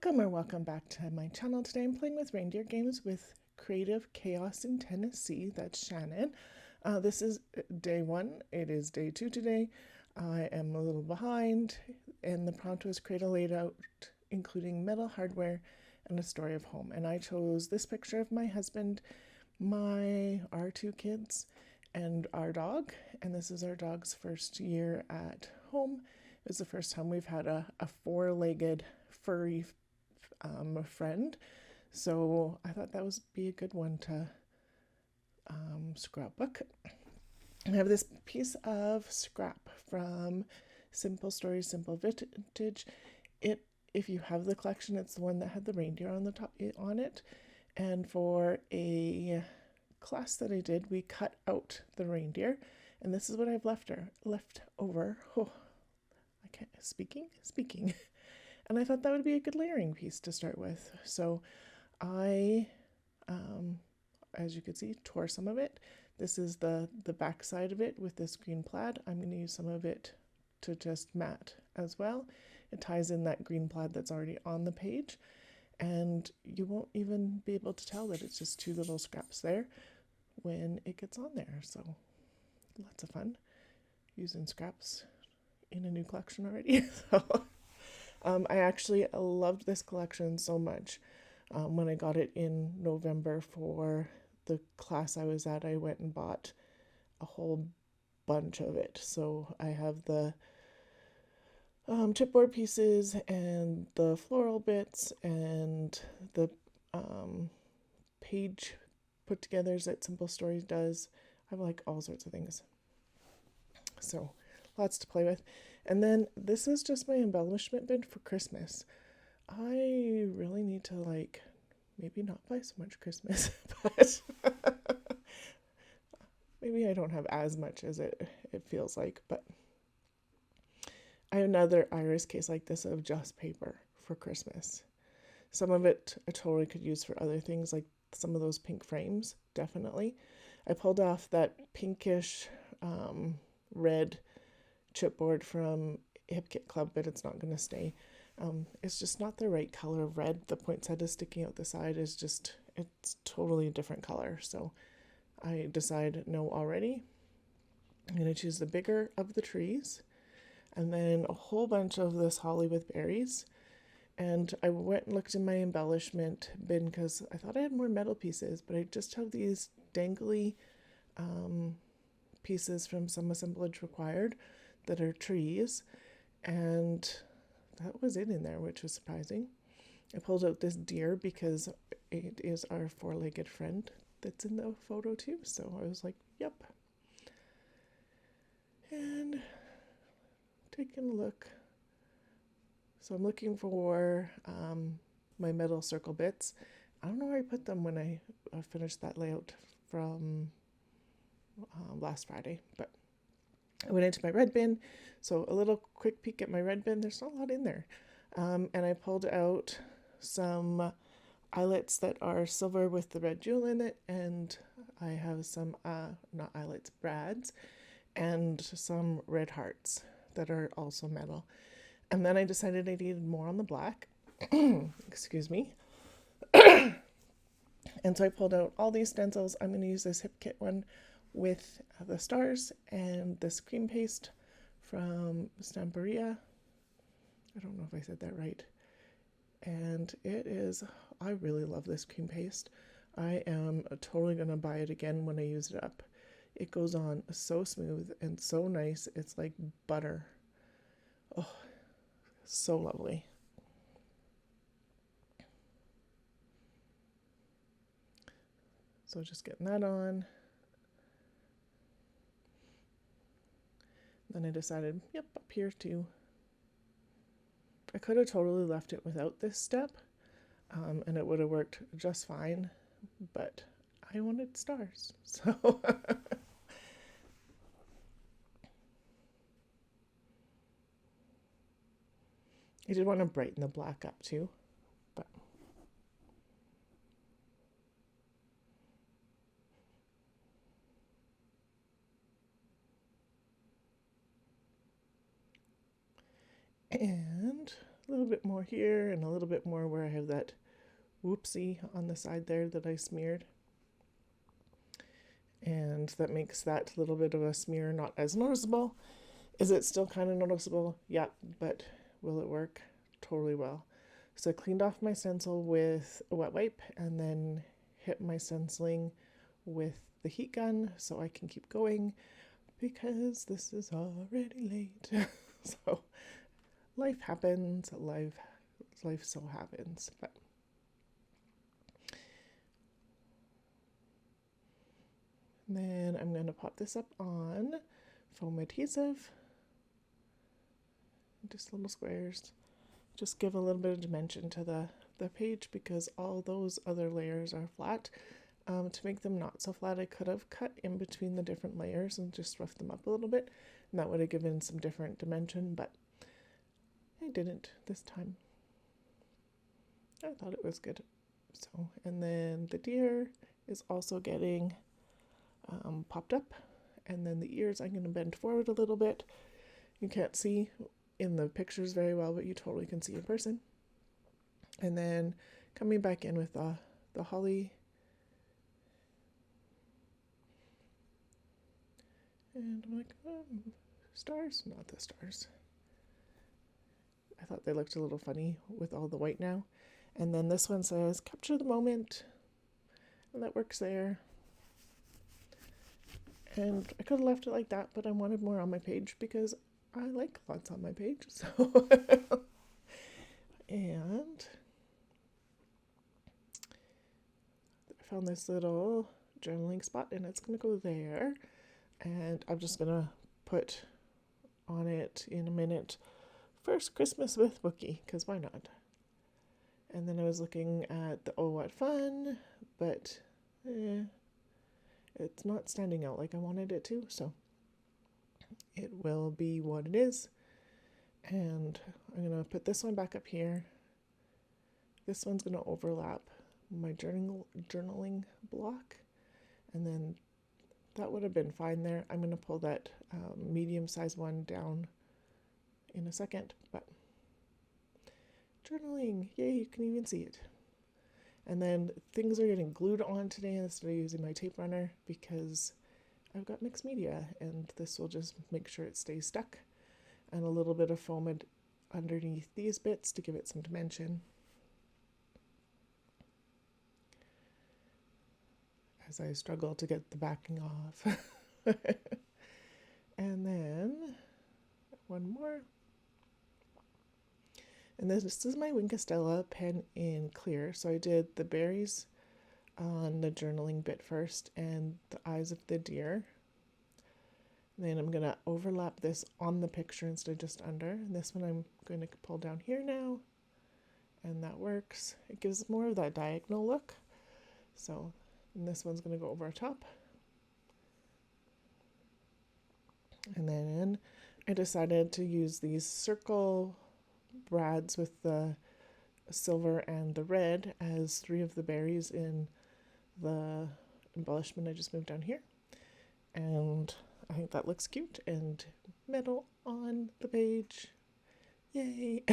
Welcome or welcome back to my channel. Today I'm playing with Reindeer Games with Creative Chaos in Tennessee. That's Shannon. This is day one. It is day two today. I am a little behind, and the prompt was create a layout including metal hardware and a story of home. And I chose this picture of my husband, our two kids, and our dog. And this is our dog's first year at home. It was the first time we've had a four-legged furry friend, so I thought that would be a good one to scrapbook. I have this piece of scrap from Simple Stories, Simple Vintage. If you have the collection, it's the one that had the reindeer on the top on it. And for a class that I did, we cut out the reindeer, and this is what I've left over. Oh, I can't speaking. And I thought that would be a good layering piece to start with. So I, as you can see, tore some of it. This is the back side of it with this green plaid. I'm going to use some of it to just mat as well. It ties in that green plaid that's already on the page, and you won't even be able to tell that it's just two little scraps there when it gets on there. So lots of fun using scraps in a new collection already. I actually loved this collection so much. When I got it in November for the class I was at, I went and bought a whole bunch of it. So I have the chipboard pieces and the floral bits and the page put togethers that Simple Stories does. I have like all sorts of things. So lots to play with. And then this is just my embellishment bin for Christmas. I really need to maybe not buy so much Christmas, but maybe I don't have as much as it feels like. But I have another iris case like this of just paper for Christmas. Some of it I totally could use for other things, like some of those pink frames, definitely. I pulled off that pinkish red chipboard from Hip Kit Club, but it's not going to stay. It's just not the right color of red. The poinsettia sticking out the side is just, it's totally a different color. So I decide no already. I'm going to choose the bigger of the trees, and then a whole bunch of this holly with berries. And I went and looked in my embellishment bin because I thought I had more metal pieces, but I just have these dangly pieces from Some Assemblage Required that are trees, and that was it in there, which was surprising. I pulled out this deer because it is our four-legged friend that's in the photo too, so I was like, yep. And taking a look. So I'm looking for my metal circle bits. I don't know where I put them when I finished that layout from last Friday, but I went into my red bin. So a little quick peek at my red bin. There's not a lot in there. And I pulled out some eyelets that are silver with the red jewel in it. And I have some, not eyelets, brads, and some red hearts that are also metal. And then I decided I needed more on the black. Excuse me. And so I pulled out all these stencils. I'm going to use this Hip Kit one with the stars and this cream paste from Stamperia. I don't know if I said that right. And it is, I really love this cream paste. I am totally going to buy it again when I use it up. It goes on so smooth and so nice. It's like butter. Oh, so lovely. So just getting that on. Then I decided, yep, up here too. I could have totally left it without this step, and it would have worked just fine, but I wanted stars, so I did want to brighten the black up too, but and a little bit more here and a little bit more where I have that whoopsie on the side there that I smeared. And that makes that little bit of a smear not as noticeable. Is it still kind of noticeable? Yeah, but will it work? Totally will. So I cleaned off my stencil with a wet wipe and then hit my stenciling with the heat gun so I can keep going because this is already late. So life happens, life so happens. But then I'm going to pop this up on foam adhesive, just little squares. Just give a little bit of dimension to the page because all those other layers are flat. To make them not so flat, I could have cut in between the different layers and just roughed them up a little bit, and that would have given some different dimension, but I didn't this time. I thought it was good. So, and then the deer is also getting popped up, and then the ears I'm going to bend forward a little bit. You can't see in the pictures very well, but you totally can see in person. And then coming back in with the holly. And I'm like, stars? Not the stars. I thought they looked a little funny with all the white now. And then this one says, capture the moment. And that works there. And I could have left it like that, but I wanted more on my page because I like lots on my page. So, and I found this little journaling spot and it's going to go there. And I'm just going to put on it in a minute, first Christmas with Wookie, because why not? And then I was looking at the Oh What Fun, but it's not standing out like I wanted it to, so it will be what it is. And I'm going to put this one back up here. This one's going to overlap my journaling block, and then that would have been fine there. I'm going to pull that medium-sized one down in a second, but journaling, yay, you can even see it. And then things are getting glued on today instead of using my tape runner because I've got mixed media, and this will just make sure it stays stuck. And a little bit of foam underneath these bits to give it some dimension. As I struggle to get the backing off. And then one more. And this is my Wink of Stella pen in clear. So I did the berries on the journaling bit first and the eyes of the deer. And then I'm going to overlap this on the picture instead of just under. And this one I'm going to pull down here now. And that works. It gives more of that diagonal look. So, and this one's going to go over top. And then I decided to use these circle brads with the silver and the red as 3 of the berries in the embellishment I just moved down here. And I think that looks cute, and metal on the page. Yay!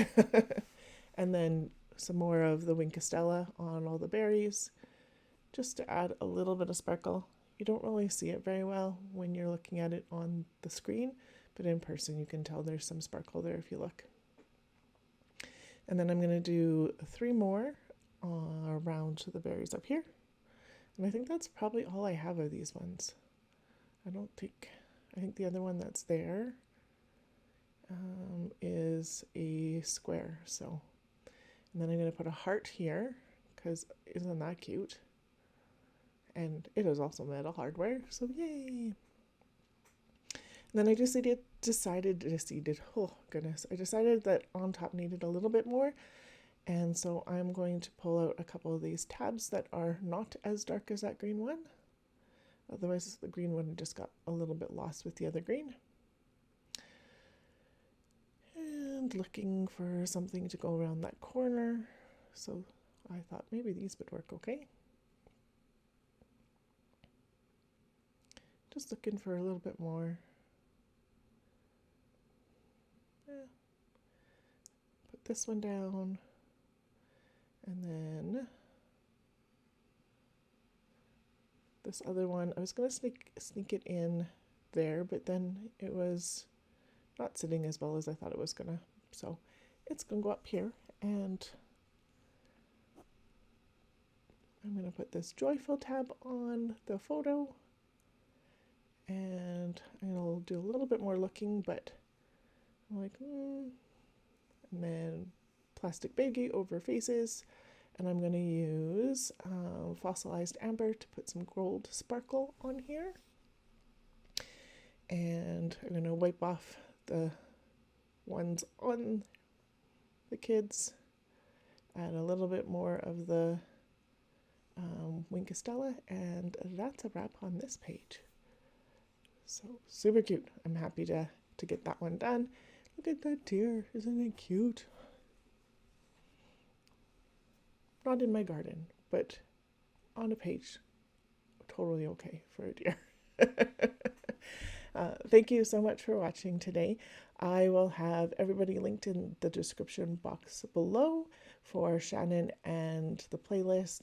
And then some more of the Wink of Stella on all the berries, just to add a little bit of sparkle. You don't really see it very well when you're looking at it on the screen, but in person you can tell there's some sparkle there if you look. And then I'm going to do 3 more around the berries up here. And I think that's probably all I have of these ones. I think the other one that's there is a square. So, and then I'm going to put a heart here because isn't that cute? And it is also metal hardware, so yay! And then I decided, oh goodness, I decided that on top needed a little bit more, and so I'm going to pull out a couple of these tabs that are not as dark as that green one. Otherwise, the green one just got a little bit lost with the other green. And looking for something to go around that corner, so I thought maybe these would work okay. Just looking for a little bit more. Put this one down, and then this other one, I was going to sneak it in there, but then it was not sitting as well as I thought it was going to. So it's going to go up here, and I'm going to put this joyful tab on the photo, and I'll do a little bit more looking, but I'm like, and then plastic baggie over faces, and I'm going to use fossilized amber to put some gold sparkle on here, and I'm going to wipe off the ones on the kids, add a little bit more of the Winkestella, and that's a wrap on this page. So super cute. I'm happy to get that one done. Look at that deer. Isn't it cute? Not in my garden, but on a page. Totally okay for a deer. Thank you so much for watching today. I will have everybody linked in the description box below for Shannon and the playlist.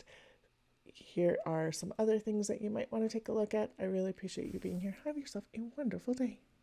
Here are some other things that you might want to take a look at. I really appreciate you being here. Have yourself a wonderful day.